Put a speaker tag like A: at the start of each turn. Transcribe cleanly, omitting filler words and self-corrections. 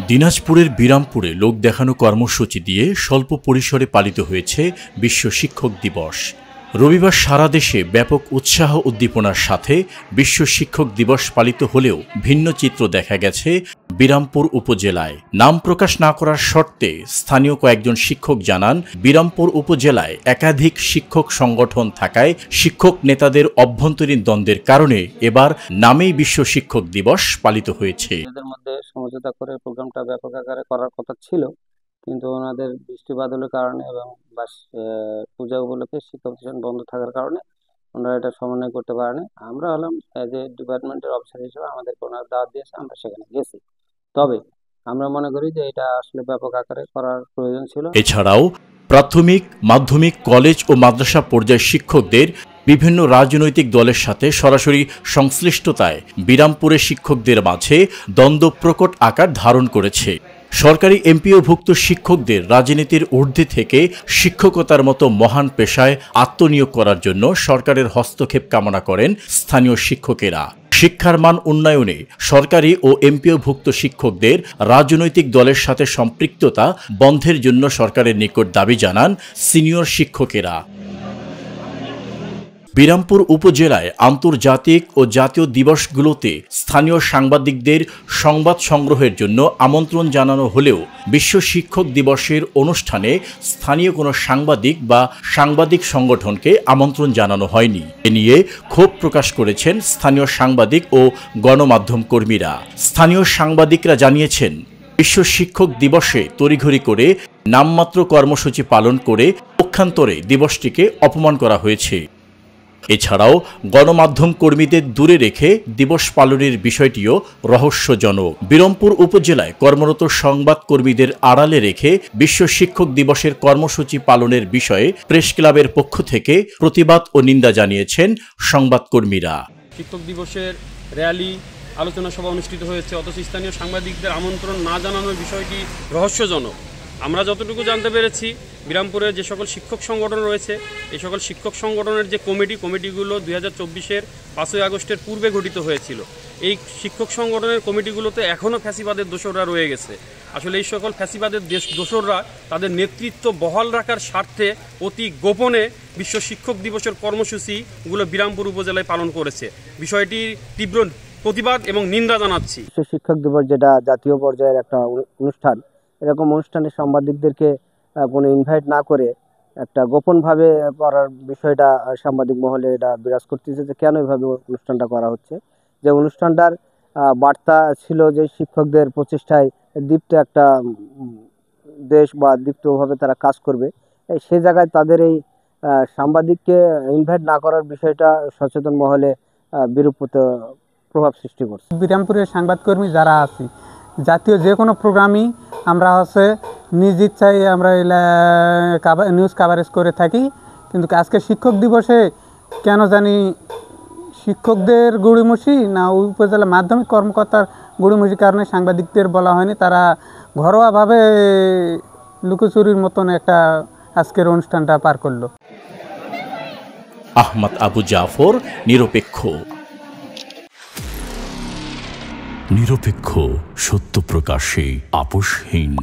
A: দিনাজপুরের বিরামপুরে লোক দেখানো কর্মসূচি দিয়ে স্বল্প পরিসরে পালিত হয়েছে বিশ্ব শিক্ষক দিবস। রবিবার সারা দেশে ব্যাপক উৎসাহ উদ্দীপনার সাথে বিশ্ব শিক্ষক দিবস পালিত হলেও ভিন্ন চিত্র দেখা গেছে বিরামপুর উপজেলায়। নাম প্রকাশ না করার শর্তে স্থানীয় কয়েকজন শিক্ষক জানান, বিরামপুর উপজেলায় একাধিক শিক্ষক সংগঠন থাকায় শিক্ষক নেতাদের অভ্যন্তরীণ দ্বন্দ্বের কারণে এবার নামেই বিশ্ব শিক্ষক দিবস পালিত হয়েছে।
B: এদের মধ্যে সমঝোতা করে প্রোগ্রামটা ব্যাপক আকারে করার কথা ছিল, কিন্তু ওনাদের বৃষ্টি বাদলের কারণে এবং পূজা উপলক্ষে শিক্ষা প্রতিষ্ঠান বন্ধ থাকার কারণে ওনারা এটা সমন্বয় করতে পারেনি। আমরা হলাম যে ডিপার্টমেন্টের অফিসার হিসেবে আমাদেরকে ওনারা দাওয়াত দিয়েছে, আমরা সেখানে গেছি। তবে আমরা মনে করি যে এটা আসলে ব্যাপক আকারে করার প্রয়োজন ছিল।
A: এছাড়াও প্রাথমিক, মাধ্যমিক, কলেজ ও মাদ্রাসা পর্যায়ের শিক্ষকদের বিভিন্ন রাজনৈতিক দলের সাথে সরাসরি সংশ্লিষ্টতায় বিরামপুরের শিক্ষকদের মাঝে দ্বন্দ্ব প্রকট আকার ধারণ করেছে। সরকারি এমপিওভুক্ত শিক্ষকদের রাজনীতির ঊর্ধ্বে থেকে শিক্ষকতার মতো মহান পেশায় আত্মনিয়োগ করার জন্য সরকারের হস্তক্ষেপ কামনা করেন স্থানীয় শিক্ষকেরা। শিক্ষার মান উন্নয়নে সরকারি ও এমপিওভুক্ত শিক্ষকদের রাজনৈতিক দলের সাথে সম্পৃক্ততা বন্ধের জন্য সরকারের নিকট দাবি জানান সিনিয়র শিক্ষকেরা। বিরামপুর উপজেলায় আন্তর্জাতিক ও জাতীয় দিবসগুলোতে স্থানীয় সাংবাদিকদের সংবাদ সংগ্রহের জন্য আমন্ত্রণ জানানো হলেও বিশ্ব শিক্ষক দিবসের অনুষ্ঠানে স্থানীয় কোনো সাংবাদিক বা সাংবাদিক সংগঠনকে আমন্ত্রণ জানানো হয়নি। এ নিয়ে ক্ষোভ প্রকাশ করেছেন স্থানীয় সাংবাদিক ও গণমাধ্যম কর্মীরা। স্থানীয় সাংবাদিকরা জানিয়েছেন, বিশ্ব শিক্ষক দিবসে তড়িঘড়ি করে নামমাত্র কর্মসূচি পালন করে পক্ষান্তরে দিবসটিকে অপমান করা হয়েছে। এছাড়াও গণমাধ্যম কর্মীদের দূরে রেখে দিবস পালনের বিষয়টিও রহস্যজনক। বিরামপুর উপজেলায় কর্মরত সংবাদ কর্মীদের আড়ালে রেখে বিশ্ব শিক্ষক দিবসের কর্মসূচি পালনের বিষয়ে প্রেস ক্লাবের পক্ষ থেকে প্রতিবাদ ও নিন্দা জানিয়েছেন সংবাদকর্মীরা।
C: শিক্ষক দিবসের র্যালি, আলোচনা সভা অনুষ্ঠিত হয়েছে, অথচ স্থানীয় সাংবাদিকদের আমন্ত্রণ না জানানোর বিষয়টি রহস্যজনক। আমরা যতটুকু জানতে পেরেছি, বিরামপুরে যে সকল শিক্ষক সংগঠন রয়েছে, এই সকল শিক্ষক সংগঠনের যে কমিটিগুলো 2024-এর 5ই আগস্টের পূর্বে গঠিত হয়েছিল। এই শিক্ষক সংগঠনের কমিটিগুলোতে এখনও ফ্যাসিবাদের দোসররা রয়ে গেছে। আসলে এই সকল ফ্যাসিবাদের দোসররা তাদের নেতৃত্ব বহাল রাখার স্বার্থে অতি গোপনে বিশ্ব শিক্ষক দিবসের কর্মসূচিগুলো বিরামপুর উপজেলায় পালন করেছে। বিষয়টির তীব্র প্রতিবাদ এবং নিন্দা জানাচ্ছি।
B: বিশ্ব শিক্ষক দিবস যেটা জাতীয় পর্যায়ের একটা অনুষ্ঠান, এরকম অনুষ্ঠানে সাংবাদিকদেরকে কোনো ইনভাইট না করে একটা গোপনভাবে করার বিষয়টা সাংবাদিক মহলে এটা বিরাজ করতেছে যে কেন এভাবে অনুষ্ঠানটা করা হচ্ছে। যে অনুষ্ঠানটার বার্তা ছিল যে শিক্ষকদের প্রচেষ্টায় দীপ্ত একটা দেশ বা দীপ্তভাবে তারা কাজ করবে, সেই জায়গায় তাদের এই সাংবাদিককে ইনভাইট না করার বিষয়টা সচেতন মহলে বিরূপ প্রভাব সৃষ্টি করছে।
D: বিরামপুরের সংবাদকর্মী যারা আছি, জাতীয় যে কোনো প্রোগ্রামই আমরা নিজ ইচ্ছায় আমরা নিউজ কাভারেজ করে থাকি, কিন্তু আজকে শিক্ষক দিবসে কেন জানি শিক্ষকদের গড়িমসি না উপজেলা মাধ্যমিক কর্মকর্তার গড়িমসির কারণে সাংবাদিকদের বলা হয়নি। তারা ঘরোয়াভাবে লুকোচুরির মতন একটা আজকের অনুষ্ঠানটা পার করলো।
A: আহমদ আবু জাফর, নিরপেক্ষ, সত্য প্রকাশে আপোষহীন।